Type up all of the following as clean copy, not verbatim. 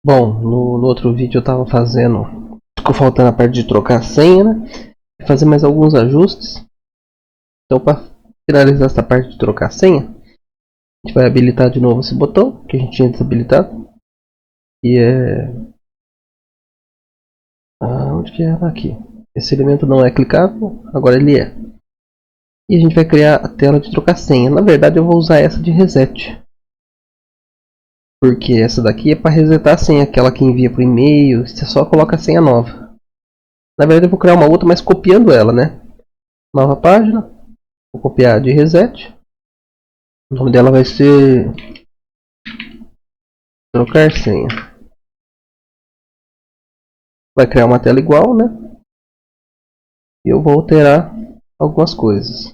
Bom, no outro vídeo eu estava fazendo, ficou faltando a parte de trocar a senha, né? Fazer mais alguns ajustes. Então, para finalizar essa parte de trocar a senha, a gente vai habilitar de novo esse botão que a gente tinha desabilitado. E é... onde que é? Aqui. Esse elemento não é clicável, agora ele é. E a gente vai criar a tela de trocar senha. Na verdade eu vou usar essa de reset. Porque essa daqui é para resetar a senha, aquela que envia por e-mail, você só coloca a senha nova. Na verdade eu vou criar uma outra, mas copiando ela, né? Nova página, vou copiar de reset. O nome dela vai ser trocar senha. Vai criar uma tela igual, né? E eu vou alterar algumas coisas.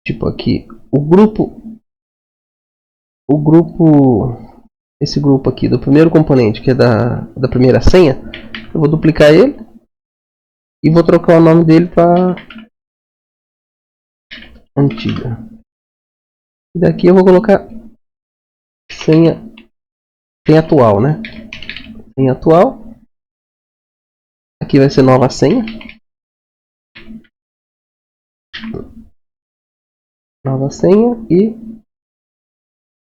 Tipo aqui, esse grupo aqui do primeiro componente, que é da primeira senha, eu vou duplicar ele e vou trocar o nome dele para antiga. E daqui eu vou colocar senha atual, né? Senha atual. Aqui vai ser nova senha. Nova senha e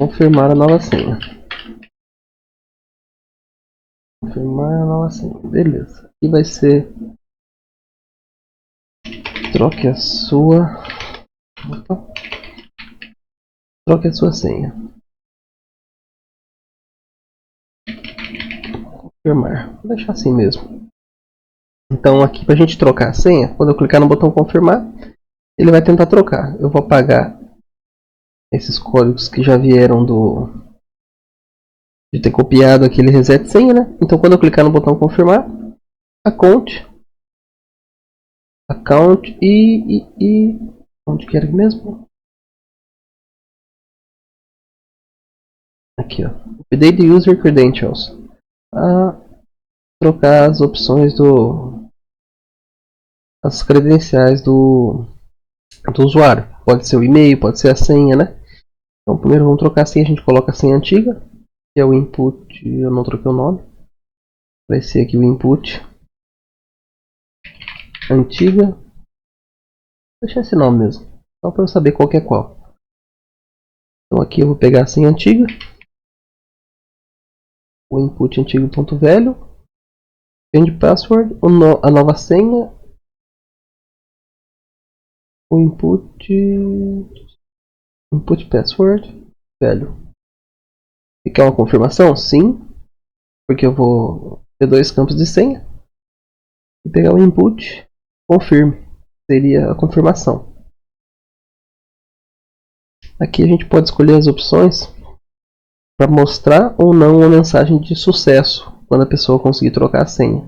confirmar a nova senha. Confirmar a nova senha. Beleza. Aqui vai ser troque a sua senha. Confirmar. Vou deixar assim mesmo. Então aqui para a gente trocar a senha, quando eu clicar no botão confirmar, ele vai tentar trocar. Eu vou apagar esses códigos que já vieram de ter copiado aquele reset senha, né? Então quando eu clicar no botão confirmar, account e onde que era mesmo? Aqui, ó. Update user credentials. Trocar as opções as credenciais do usuário. Pode ser o e-mail, pode ser a senha, né? Então primeiro vamos trocar a senha, a gente coloca a senha antiga, que é o input, eu não troquei o nome. Vai ser aqui o input antiga. Vou deixar esse nome mesmo, só para eu saber qual que é qual. Então aqui eu vou pegar a senha antiga, o input antigo.velho, change password, a nova senha, o input password velho. E quer uma confirmação? Sim, porque eu vou ter dois campos de senha e pegar o input confirme, seria a confirmação. Aqui a gente pode escolher as opções para mostrar ou não uma mensagem de sucesso quando a pessoa conseguir trocar a senha.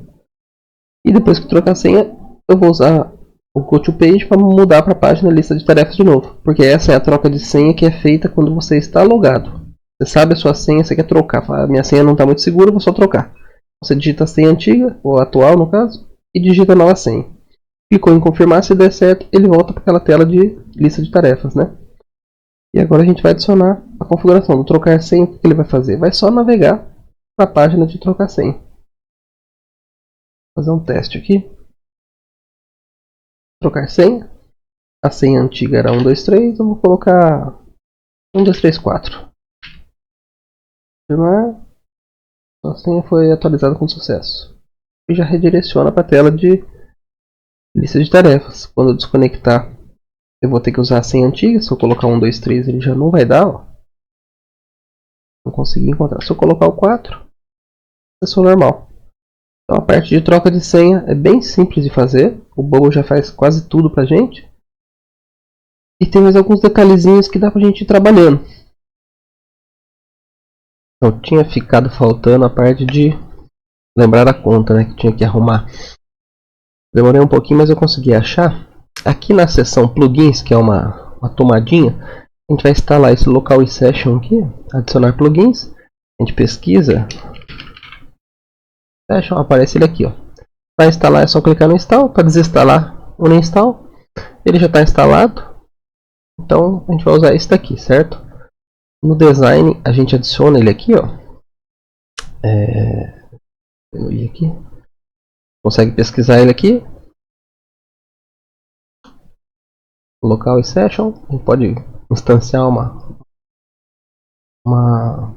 E depois que trocar a senha, eu vou usar o Go to Page para mudar para a página lista de tarefas de novo, porque essa é a troca de senha que é feita quando você está logado. Você sabe a sua senha, você quer trocar. Fala, minha senha não está muito segura, vou só trocar. Você digita a senha antiga, ou atual no caso, e digita a nova senha. Clicou em confirmar, se der certo, ele volta para aquela tela de lista de tarefas, né? E agora a gente vai adicionar a configuração do trocar senha. O que ele vai fazer? Vai só navegar para a página de trocar senha. Vou fazer um teste aqui. Trocar senha. A senha antiga era 123, eu vou colocar 1234. Confirmar. A senha foi atualizada com sucesso. E já redireciona para a tela de lista de tarefas. Quando eu desconectar, eu vou ter que usar a senha antiga. Se eu colocar 123, ele já não vai dar. Ó. Não consegui encontrar. Se eu colocar o 4, acessou normal. Então a parte de troca de senha é bem simples de fazer. O Bubble já faz quase tudo pra gente. E tem mais alguns detalhezinhos que dá pra gente ir trabalhando. Então tinha ficado faltando a parte de lembrar a conta, né? Que tinha que arrumar. Demorei um pouquinho, mas eu consegui achar. Aqui na seção plugins, que é uma tomadinha, a gente vai instalar esse local e session aqui, adicionar plugins. A gente pesquisa. Session, aparece ele aqui, ó. Para instalar é só clicar no install, para desinstalar o uninstall. Ele já está instalado. Então a gente vai usar esse daqui, certo? No design a gente adiciona ele aqui, ó. Diminuir aqui. Consegue pesquisar ele aqui. Local e session. A gente pode instanciar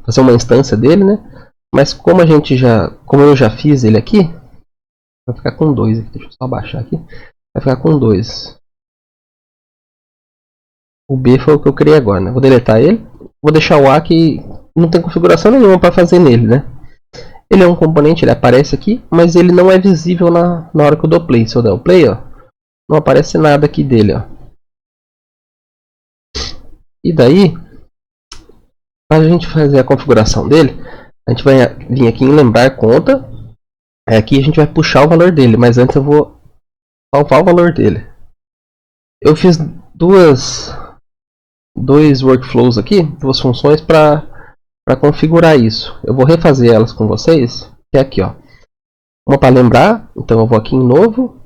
fazer uma instância dele, né? Mas como eu já fiz ele aqui, vai ficar com 2 aqui. Deixa eu só abaixar aqui. Vai ficar com 2. O B foi o que eu criei agora, né? Vou deletar ele. Vou deixar o A que não tem configuração nenhuma para fazer nele, né? Ele é um componente, ele aparece aqui, mas ele não é visível na hora que eu dou play. Se eu der o play, ó, não aparece nada aqui dele, ó. E daí, para a gente fazer a configuração dele, a gente vai vir aqui em lembrar conta. Aqui a gente vai puxar o valor dele, mas antes eu vou salvar o valor dele. Eu fiz dois workflows aqui, duas funções para configurar isso. Eu vou refazer elas com vocês, que é aqui, ó. Uma para lembrar, então eu vou aqui em novo.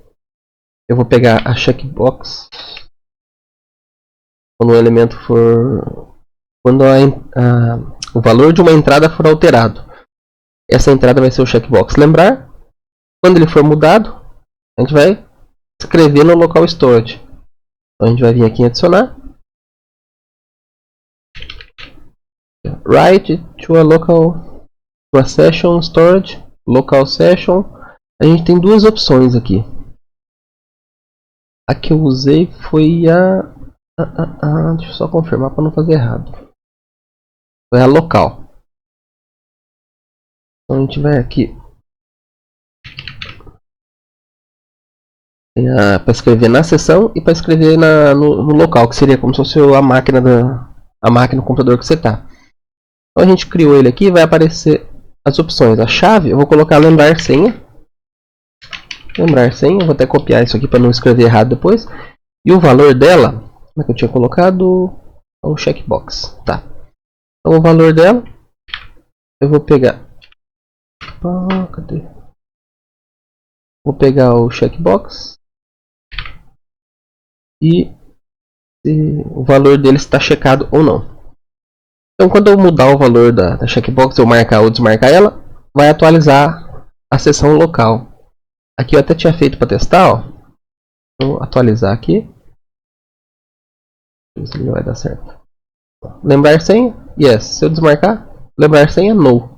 Eu vou pegar a checkbox quando o elemento for, quando o valor de uma entrada for alterado. Essa entrada vai ser o checkbox lembrar. Quando ele for mudado, a gente vai escrever no local storage. Então a gente vai vir aqui em adicionar. Write to a session storage, local session. A gente tem duas opções aqui. A que eu usei foi deixa eu só confirmar para não fazer errado. Foi a local. Então a gente vai aqui para escrever na sessão e para escrever no local, que seria como se fosse a máquina do computador que você está. Então a gente criou ele aqui, vai aparecer as opções. A chave, eu vou colocar lembrar senha. Lembrar senha, vou até copiar isso aqui para não escrever errado depois. E o valor dela, como é que eu tinha colocado? O checkbox, tá. Então o valor dela, eu vou pegar. Cadê? Vou pegar o checkbox e se o valor dele está checado ou não. Então quando eu mudar o valor da checkbox, eu marcar ou desmarcar ela, vai atualizar a seção local. Aqui eu até tinha feito para testar, ó. Vou atualizar aqui. Ver se vai dar certo. Lembrar senha? Yes. Se eu desmarcar, lembrar senha? No.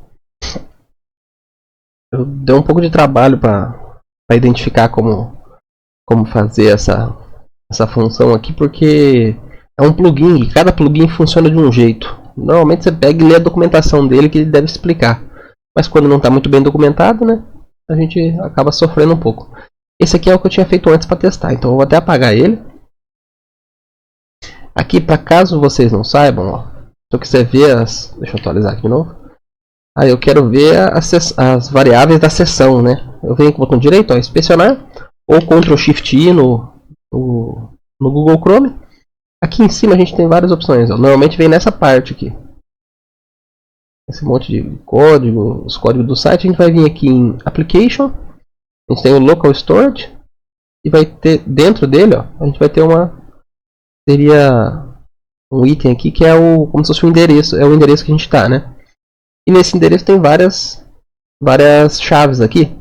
Eu dei um pouco de trabalho para identificar como fazer essa função aqui, porque é um plugin e cada plugin funciona de um jeito. Normalmente você pega e lê a documentação dele que ele deve explicar. Mas quando não está muito bem documentado, né, a gente acaba sofrendo um pouco. Esse aqui é o que eu tinha feito antes para testar, então eu vou até apagar ele. Aqui, para caso vocês não saibam, ó, se eu quiser ver deixa eu atualizar aqui de novo. Eu quero ver as variáveis da seção, né? Eu venho com o botão direito, ó, inspecionar, ou Ctrl Shift I no Google Chrome. Aqui em cima a gente tem várias opções, ó. Normalmente vem nessa parte aqui. Esse monte de código, os códigos do site. A gente vai vir aqui em Application. A gente tem o Local Storage. E vai ter dentro dele, ó, a gente vai ter seria um item aqui que é como se fosse um endereço. É o endereço que a gente está, né? E nesse endereço tem várias chaves aqui.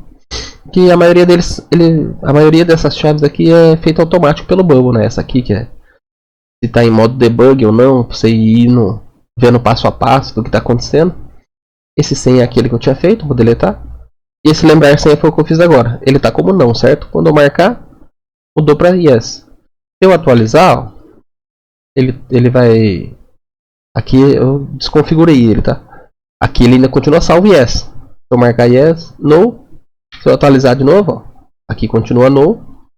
Que a maioria dessas chaves aqui é feita automático pelo Bubble, né? Essa aqui que é se está em modo debug ou não, para você ir vendo passo a passo do que está acontecendo. Esse senha é aquele que eu tinha feito, vou deletar. E esse lembrar senha foi o que eu fiz agora. Ele está como não, certo? Quando eu marcar, mudou para yes. Se eu atualizar, ó, ele vai... Aqui eu desconfigurei ele, tá? Aqui ele ainda continua salvo yes. Se eu marcar yes, no. Se eu atualizar de novo, ó, aqui continua no.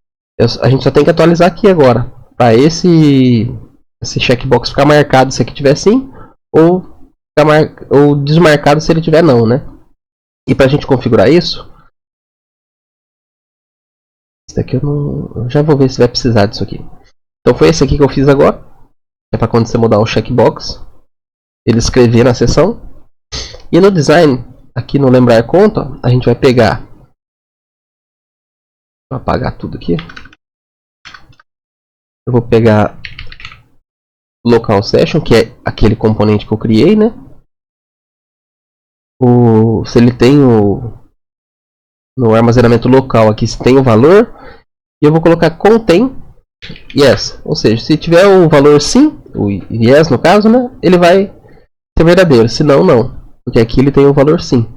A gente só tem que atualizar aqui agora. Para esse checkbox ficar marcado se aqui tiver sim, ou desmarcado se ele tiver não, né? E para a gente configurar isso, esse daqui eu já vou ver se vai precisar disso aqui. Então foi esse aqui que eu fiz agora, é para quando você mudar o checkbox, ele escrever na seção. E no design, aqui no lembrar conta, a gente vai pegar, vou apagar tudo aqui. Eu vou pegar local session, que é aquele componente que eu criei, né? se ele tem no armazenamento local aqui, se tem o valor, e eu vou colocar contém yes, ou seja, se tiver o valor sim, o yes no caso, né, ele vai ser verdadeiro, se não, não, porque aqui ele tem o valor sim.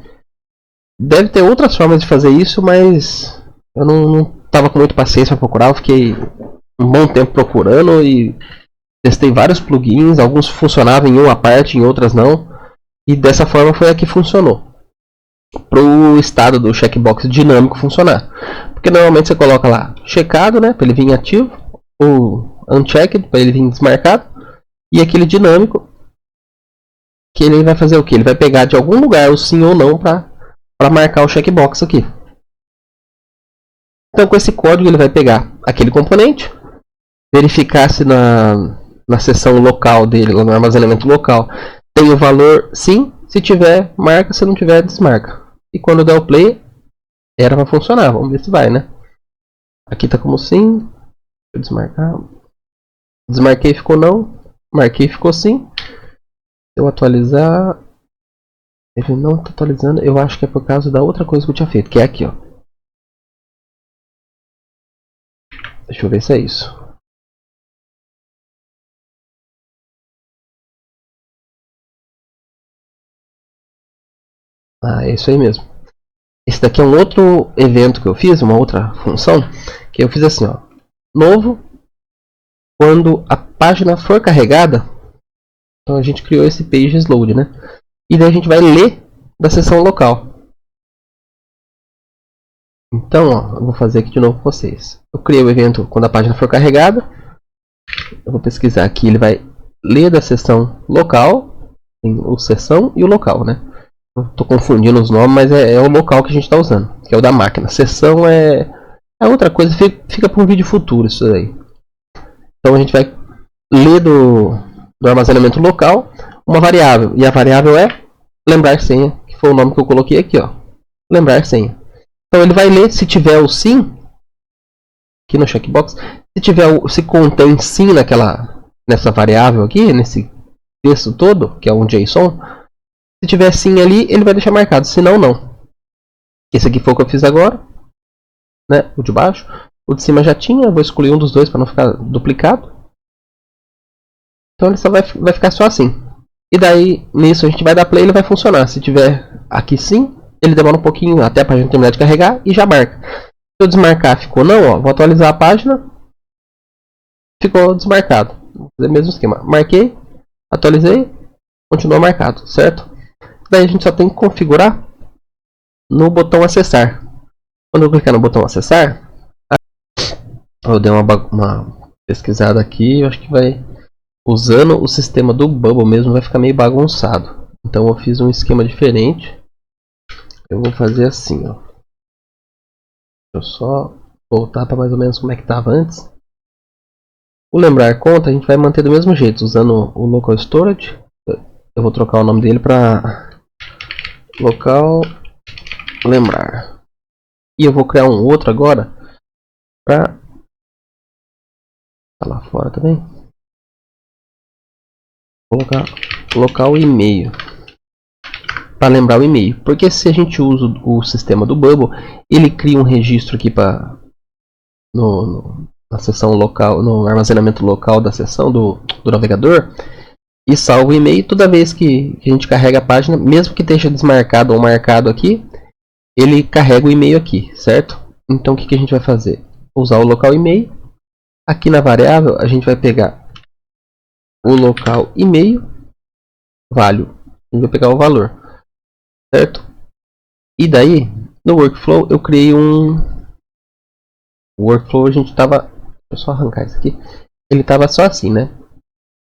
Deve ter outras formas de fazer isso, mas eu não tava com muita paciência para procurar, eu fiquei um bom tempo procurando e testei vários plugins, alguns funcionavam em uma parte, em outras não, e dessa forma foi a que funcionou para o estado do checkbox dinâmico funcionar, porque normalmente você coloca lá checado, né, para ele vir ativo, ou unchecked para ele vir desmarcado, e aquele dinâmico que ele vai fazer o que? Ele vai pegar de algum lugar o sim ou não para marcar o checkbox aqui. Então com esse código ele vai pegar aquele componente, verificar se na seção local dele, lá no armazenamento local, tem o valor sim, se tiver, marca, se não tiver, desmarca. E quando der o play, era para funcionar, vamos ver se vai, né? Aqui tá como sim, deixa eu desmarcar. Desmarquei, ficou não, marquei, ficou sim. Se eu atualizar, ele não tá atualizando, eu acho que é por causa da outra coisa que eu tinha feito, que é aqui, ó. Deixa eu ver se é isso. Ah, é isso aí mesmo. Esse daqui é um outro evento que eu fiz, uma outra função, que eu fiz assim, ó. Novo, quando a página for carregada, então a gente criou esse pages load, né? E daí a gente vai ler da seção local. Então, ó, eu vou fazer aqui de novo com vocês. Eu criei o evento quando a página for carregada. Eu vou pesquisar aqui, ele vai ler da seção local, tem o seção e o local, né? Estou confundindo os nomes, mas é o local que a gente está usando, que é o da máquina. Seção é outra coisa, fica para um vídeo futuro isso aí. Então a gente vai ler do armazenamento local uma variável, e a variável é lembrar senha, que foi o nome que eu coloquei aqui, ó. Lembrar senha. Então ele vai ler, se tiver o sim, aqui no checkbox, se contém sim nessa variável aqui, nesse texto todo, que é um JSON, se tiver sim ali, ele vai deixar marcado, se não, não. Esse aqui foi o que eu fiz agora, né? O de baixo. O de cima já tinha, eu vou excluir um dos dois para não ficar duplicado. Então ele só vai ficar só assim. E daí, nisso a gente vai dar play e ele vai funcionar. Se tiver aqui sim, ele demora um pouquinho até a página terminar de carregar e já marca. Se eu desmarcar, ficou não, ó, vou atualizar a página. Ficou desmarcado. Vou fazer o mesmo esquema. Marquei, atualizei, continua marcado, certo? Daí a gente só tem que configurar no botão acessar. Quando eu clicar no botão acessar, eu dei uma pesquisada aqui, eu acho que vai, usando o sistema do Bubble mesmo, vai ficar meio bagunçado. Então eu fiz um esquema diferente. Eu vou fazer assim, ó. Deixa eu só voltar para mais ou menos como é que estava antes. O lembrar conta a gente vai manter do mesmo jeito, usando o local storage. Eu vou trocar o nome dele para local lembrar. E eu vou criar um outro agora para tá lá fora também. Vou colocar local e-mail para lembrar o e-mail, porque se a gente usa o sistema do Bubble, ele cria um registro aqui para na seção local, no armazenamento local da seção do navegador, e salva o e-mail. Toda vez que a gente carrega a página, mesmo que esteja desmarcado ou marcado aqui, ele carrega o e-mail aqui, certo? Então o que a gente vai fazer? Usar o local e-mail. Aqui na variável a gente vai pegar o local e-mail value, a gente vai pegar o valor, certo? E daí no workflow eu criei o workflow, a gente estava, deixa eu só arrancar isso aqui, ele estava só assim, né?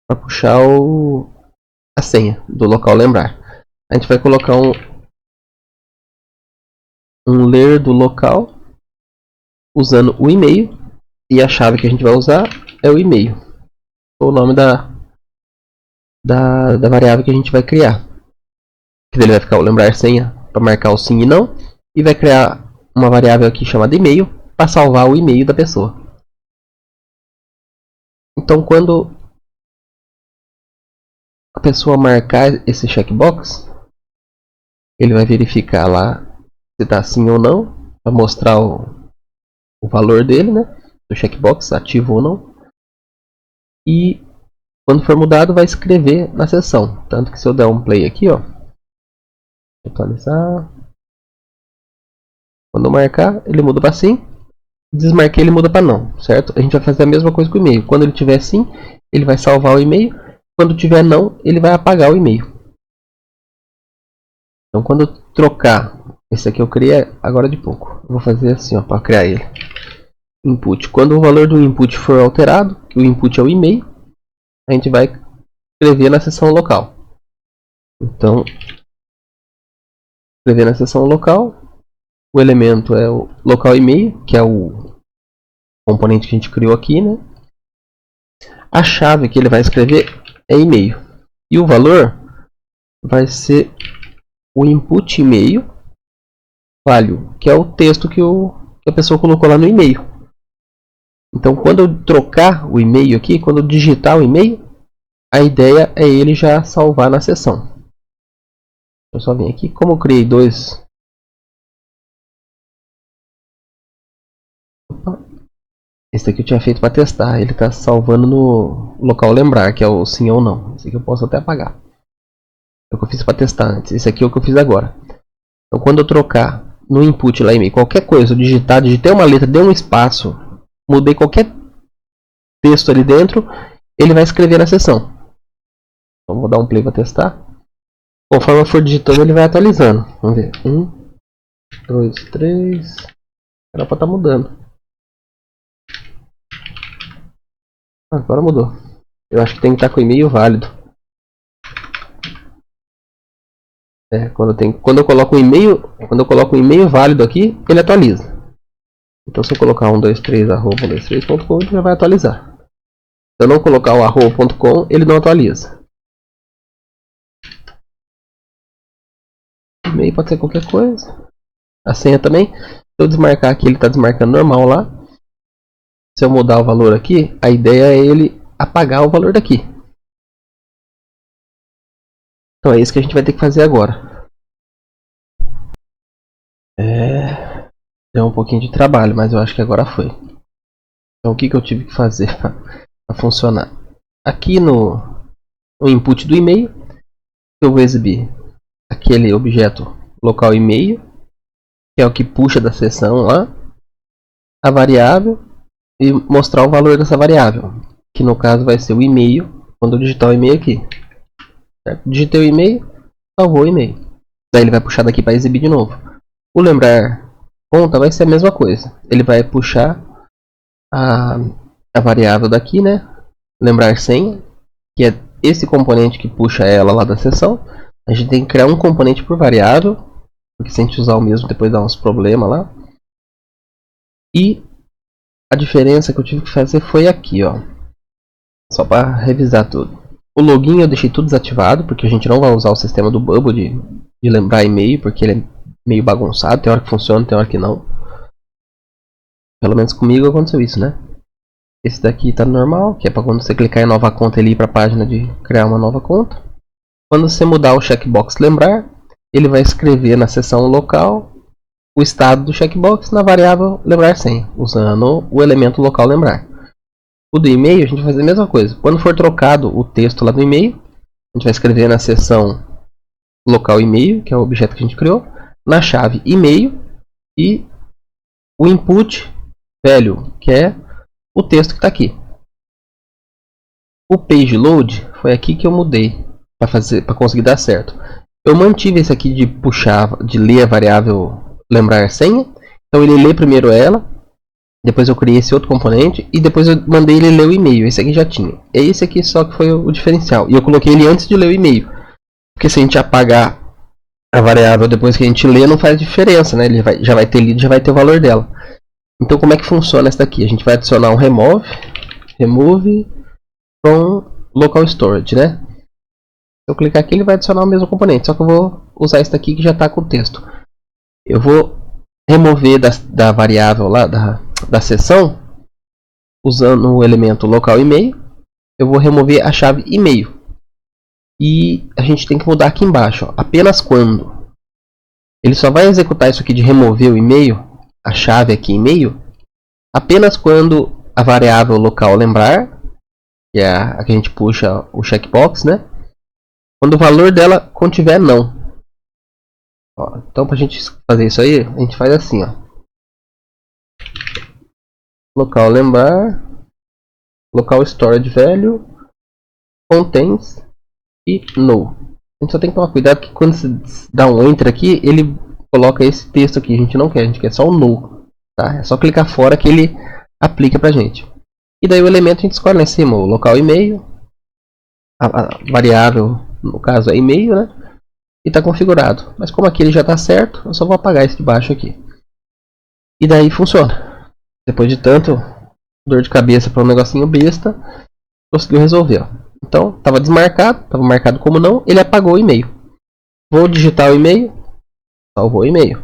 Para puxar a senha do local lembrar. A gente vai colocar um ler do local usando o e-mail, e a chave que a gente vai usar é o e-mail, o nome da variável que a gente vai criar. Que ele vai ficar o lembrar senha para marcar o sim e não, e vai criar uma variável aqui chamada e-mail para salvar o e-mail da pessoa. Então quando a pessoa marcar esse checkbox, Ele vai verificar lá se está sim ou não, para mostrar o valor dele, né? Do checkbox, ativo ou não. E quando for mudado, vai escrever na seção. Tanto que se eu der um play aqui, ó, atualizar. Quando eu marcar, ele muda para sim. Desmarquei, ele muda para não, certo? A gente vai fazer a mesma coisa com o e-mail. Quando ele tiver sim, ele vai salvar o e-mail. Quando tiver não, ele vai apagar o e-mail. Então quando eu trocar, esse aqui eu criei agora de pouco. Eu vou fazer assim, ó, para criar ele. Input. Quando o valor do input for alterado, que o input é o e-mail, a gente vai escrever na seção local. Então, escrever na seção local. O elemento é o local e-mail, que é o componente que a gente criou aqui, né? A chave que ele vai escrever é e-mail. E o valor vai ser o input e-mail value, que é o texto que a pessoa colocou lá no e-mail. Então, quando eu trocar o e-mail aqui, quando eu digitar o e-mail, a ideia é ele já salvar na seção. Eu só vim aqui, como eu criei dois. Esse aqui eu tinha feito para testar, ele está salvando no local lembrar, que é o sim ou não. Esse aqui eu posso até apagar. É o que eu fiz para testar antes, esse aqui é o que eu fiz agora. Então quando eu trocar no input lá e-mail, qualquer coisa, eu digitei uma letra, dei um espaço, mudei qualquer texto ali dentro, ele vai escrever na seção. Então vou dar um play para testar. Conforme eu for digitando, ele vai atualizando. Vamos ver. 1, 2, 3. Era para estar mudando. Agora mudou. Eu acho que tem que estar com o e-mail válido. Quando eu coloco um e-mail válido aqui, ele atualiza. Então se eu colocar 123@123.com, ele já vai atualizar. Se eu não colocar o arroba.com, ele não atualiza. E-mail pode ser qualquer coisa. A senha também. Se eu desmarcar aqui, ele está desmarcando normal lá. Se eu mudar o valor aqui, a ideia é ele apagar o valor daqui. Então é isso que a gente vai ter que fazer agora. Deu um pouquinho de trabalho, mas eu acho que agora foi. Então o que eu tive que fazer para funcionar? Aqui no input do e-mail, eu vou exibir aquele objeto local e-mail, que é o que puxa da seção lá, a variável, e mostrar o valor dessa variável, que no caso vai ser o e-mail, quando eu digitar o e-mail aqui. Certo? Digitei o e-mail, salvou o e-mail. Daí ele vai puxar daqui para exibir de novo. O lembrar conta vai ser a mesma coisa. Ele vai puxar a variável daqui, né? Lembrar senha, que é esse componente que puxa ela lá da seção. A gente tem que criar um componente por variável, porque se a gente usar o mesmo depois dá uns problemas lá. E a diferença que eu tive que fazer foi aqui, ó. Só para revisar tudo. O login eu deixei tudo desativado, porque a gente não vai usar o sistema do Bubble de lembrar e-mail, porque ele é meio bagunçado. Tem hora que funciona, tem hora que não. Pelo menos comigo aconteceu isso, né? Esse daqui tá normal, que é para quando você clicar em nova conta ele ir para a página de criar uma nova conta. Quando você mudar o checkbox lembrar, ele vai escrever na seção local o estado do checkbox na variável lembrar senha, usando o elemento local lembrar. O do e-mail a gente vai fazer a mesma coisa. Quando for trocado o texto lá do e-mail, a gente vai escrever na seção local e-mail, que é o objeto que a gente criou, na chave e-mail e o input velho, que é o texto que está aqui. O page load foi aqui que eu mudei para conseguir dar certo. Eu mantive esse aqui de puxar, de ler a variável lembrar senha. Então ele lê primeiro ela, depois eu criei esse outro componente e depois eu mandei ele ler o e-mail. Esse aqui já tinha. É esse aqui só que foi o diferencial. E eu coloquei ele antes de ler o e-mail. Porque se a gente apagar a variável depois que a gente lê, não faz diferença, né? Ele já vai ter lido, já vai ter o valor dela. Então como é que funciona essa daqui? A gente vai adicionar um remove from local storage, né? Se eu clicar aqui, ele vai adicionar o mesmo componente, só que eu vou usar esse daqui que já está com o texto. Eu vou remover da variável lá, da seção, usando o elemento local e-mail, eu vou remover a chave e-mail. E a gente tem que mudar aqui embaixo, ó, apenas quando ele só vai executar isso aqui de remover o e-mail, a chave aqui e-mail, apenas quando a variável local lembrar, que é a que a gente puxa o checkbox, né? Quando o valor dela contiver não. Ó, então para a gente fazer isso aí, a gente faz assim, ó. Local lembrar, local storage value, contains e no. A gente só tem que tomar cuidado que quando você dá um enter aqui, ele coloca esse texto aqui. A gente não quer, a gente quer só o no. Tá? É só clicar fora que ele aplica pra gente. E daí o elemento a gente escolhe lá em cima, o local e-mail, a variável, no caso é e-mail, né? E está configurado. Mas como aqui ele já está certo, eu só vou apagar esse de baixo aqui. E daí funciona. Depois de tanto dor de cabeça para um negocinho besta, conseguiu resolver. Ó. Então, estava desmarcado, estava marcado como não, ele apagou o e-mail. Vou digitar o e-mail, salvou o e-mail.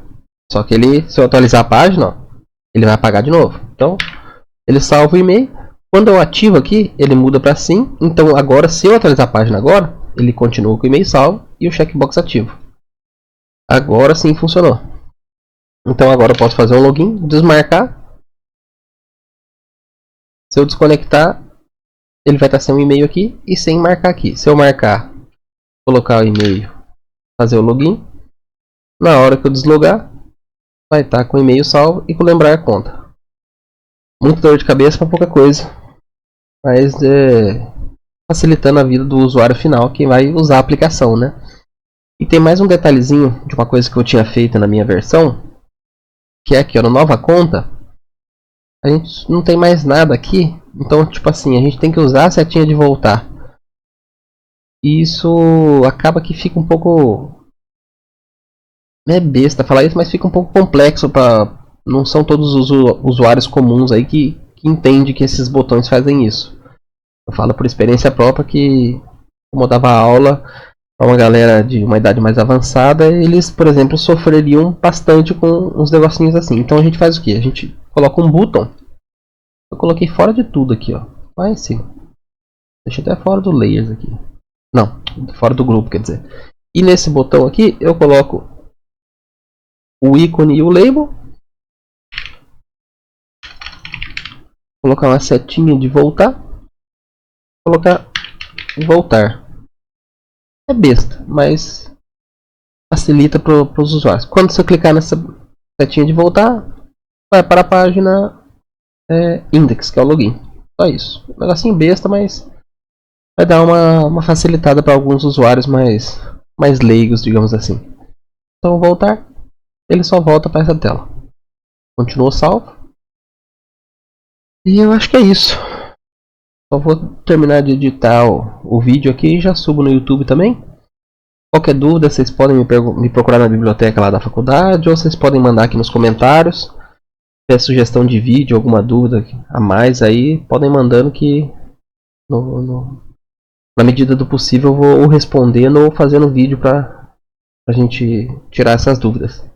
Só que ele, se eu atualizar a página, ó, ele vai apagar de novo. Então, ele salva o e-mail. Quando eu ativo aqui, ele muda para sim. Então, agora, se eu atualizar a página agora, ele continua com o e-mail salvo e o checkbox ativo. Agora sim funcionou. Então, agora eu posso fazer um login, desmarcar. Se eu desconectar, ele vai estar sem um e-mail aqui e sem marcar aqui. Se eu marcar, colocar o e-mail, fazer o login, na hora que eu deslogar, vai estar com o e-mail salvo e com lembrar a conta. Muito dor de cabeça para pouca coisa, mas facilitando a vida do usuário final que vai usar a aplicação, né? E tem mais um detalhezinho de uma coisa que eu tinha feito na minha versão, que é aqui, ó, no nova conta, a gente não tem mais nada aqui, então tipo assim, a gente tem que usar a setinha de voltar. E isso acaba que fica um pouco... é besta falar isso, mas fica um pouco complexo para... não são todos os usuários comuns aí que entendem que esses botões fazem isso. Eu falo por experiência própria que, como eu dava aula para uma galera de uma idade mais avançada, eles, por exemplo, sofreriam bastante com uns negocinhos assim. Então a gente faz o que? A gente coloca um botão. Eu coloquei fora de tudo aqui, ó. Lá em cima. Deixa até fora do layers aqui. Não, fora do grupo, quer dizer. E nesse botão aqui eu coloco o ícone e o label. Colocar uma setinha de voltar. Colocar voltar. É besta, mas facilita para os usuários. Quando você clicar nessa setinha de voltar, vai para a página index, que é o login. Só isso. Um negocinho besta, mas vai dar uma facilitada para alguns usuários mais leigos, digamos assim. Então, voltar, ele só volta para essa tela. Continua salvo. E eu acho que é isso. Só vou terminar de editar o vídeo aqui e já subo no YouTube também. Qualquer dúvida, vocês podem me procurar na biblioteca lá da faculdade, ou vocês podem mandar aqui nos comentários. Se tiver sugestão de vídeo, alguma dúvida a mais aí, podem mandando que na medida do possível eu vou respondendo ou fazendo vídeo para a gente tirar essas dúvidas.